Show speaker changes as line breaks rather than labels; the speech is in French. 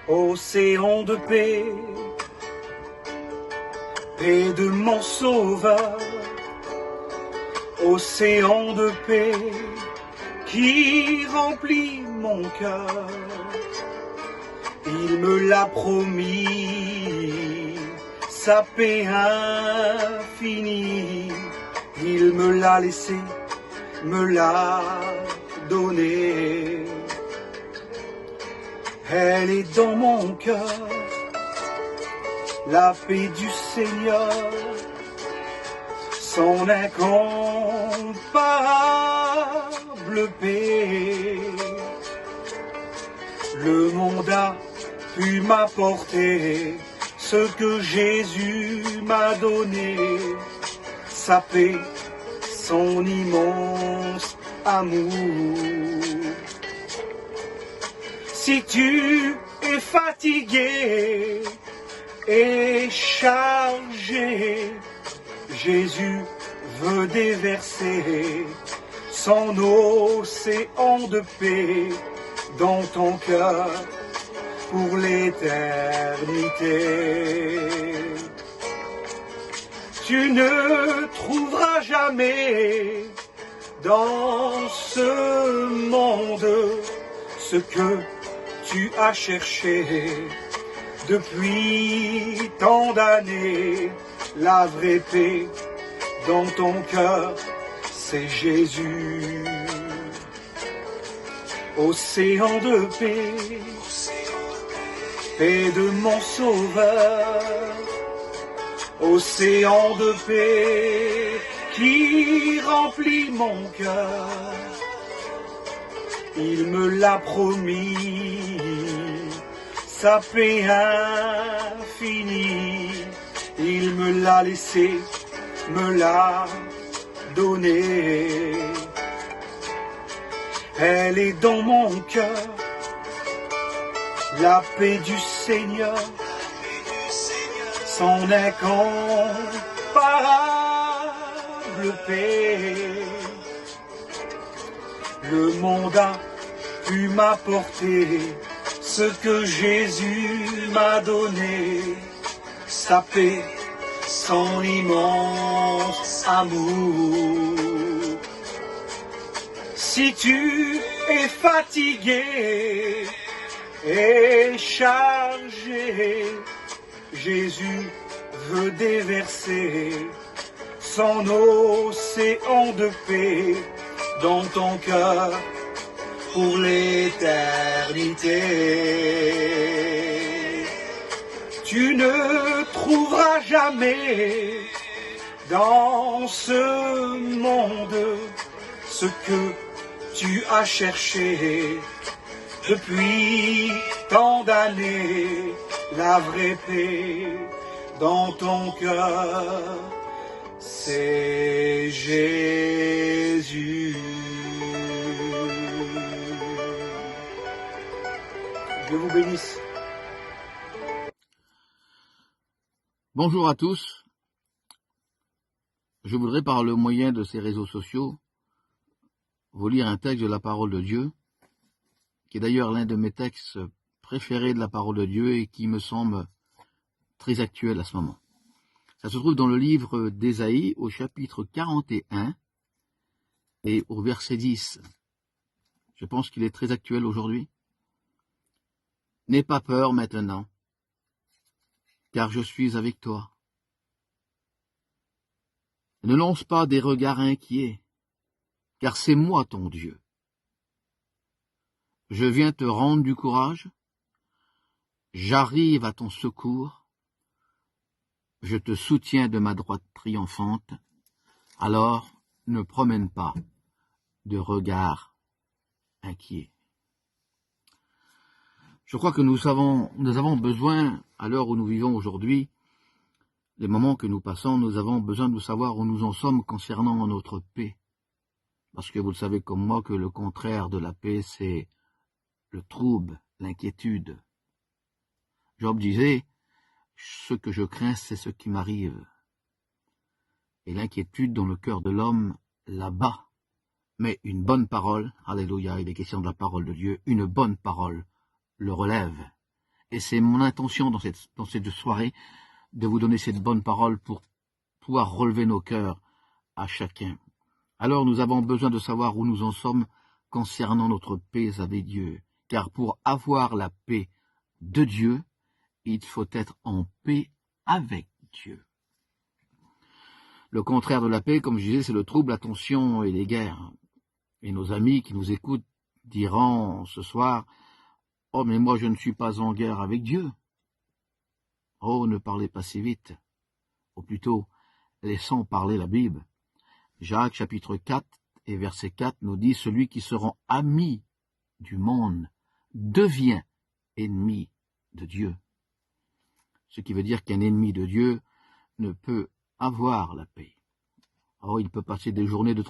océan de paix, paix de mon sauveur, océan de paix qui remplit mon cœur. Il me l'a promis, sa paix infinie, il me l'a laissé, me l'a donné. Elle est dans mon cœur, la paix du Seigneur, son incomparable paix. Le monde a pu m'apporter ce que Jésus m'a donné, sa paix, son immense amour. Si tu es fatigué et chargé, Jésus veut déverser son océan de paix dans ton cœur pour l'éternité. Tu ne trouveras jamais dans ce monde ce que tu as cherché depuis tant d'années. La vraie paix dans ton cœur, c'est Jésus. Océan de paix, paix de mon sauveur, océan de paix qui remplit mon cœur. Il me l'a promis, sa paix infinie, il me l'a laissé, me l'a donné. Elle est dans mon cœur, la paix du Seigneur, son incomparable paix. Le monde a pu m'apporter ce que Jésus m'a donné, sa paix, son immense amour. Si tu es fatigué et chargé, Jésus veut déverser son océan de paix dans ton cœur pour l'éternité. Tu ne trouveras jamais dans ce monde ce que tu as cherché depuis tant d'années, la vraie paix dans ton cœur, c'est Jésus. Dieu vous bénisse.
Bonjour à tous. Je voudrais par le moyen de ces réseaux sociaux vous lire un texte de la parole de Dieu, qui est d'ailleurs l'un de mes textes préférés de la parole de Dieu et qui me semble très actuel à ce moment. Ça se trouve dans le livre d'Ésaïe au chapitre 41 et au verset 10. Je pense qu'il est très actuel aujourd'hui. N'aie pas peur maintenant, car je suis avec toi. Ne lance pas des regards inquiets, car c'est moi ton Dieu. Je viens te rendre du courage, j'arrive à ton secours, je te soutiens de ma droite triomphante, alors ne promène pas de regards inquiets. Je crois que nous avons besoin, à l'heure où nous vivons aujourd'hui, les moments que nous passons, nous avons besoin de savoir où nous en sommes concernant notre paix. Parce que vous le savez comme moi que le contraire de la paix, c'est le trouble, l'inquiétude. Job disait, ce que je crains, c'est ce qui m'arrive. Et l'inquiétude dans le cœur de l'homme l'abat. Mais une bonne parole, alléluia, il est question de la parole de Dieu, une bonne parole le relève Et c'est mon intention dans cette soirée de vous donner cette bonne parole pour pouvoir relever nos cœurs à chacun. Alors nous avons besoin de savoir où nous en sommes concernant notre paix avec Dieu. Car pour avoir la paix de Dieu, il faut être en paix avec Dieu. Le contraire de la paix, comme je disais, c'est le trouble, la tension et les guerres. Et nos amis qui nous écoutent diront ce soir, « Oh, mais moi je ne suis pas en guerre avec Dieu. » Oh, ne parlez pas si vite. Ou plutôt, laissons parler la Bible. Jacques chapitre 4 et verset 4 nous dit « Celui qui se rend ami du monde devient ennemi de Dieu. » Ce qui veut dire qu'un ennemi de Dieu ne peut avoir la paix. Oh, il peut passer des journées de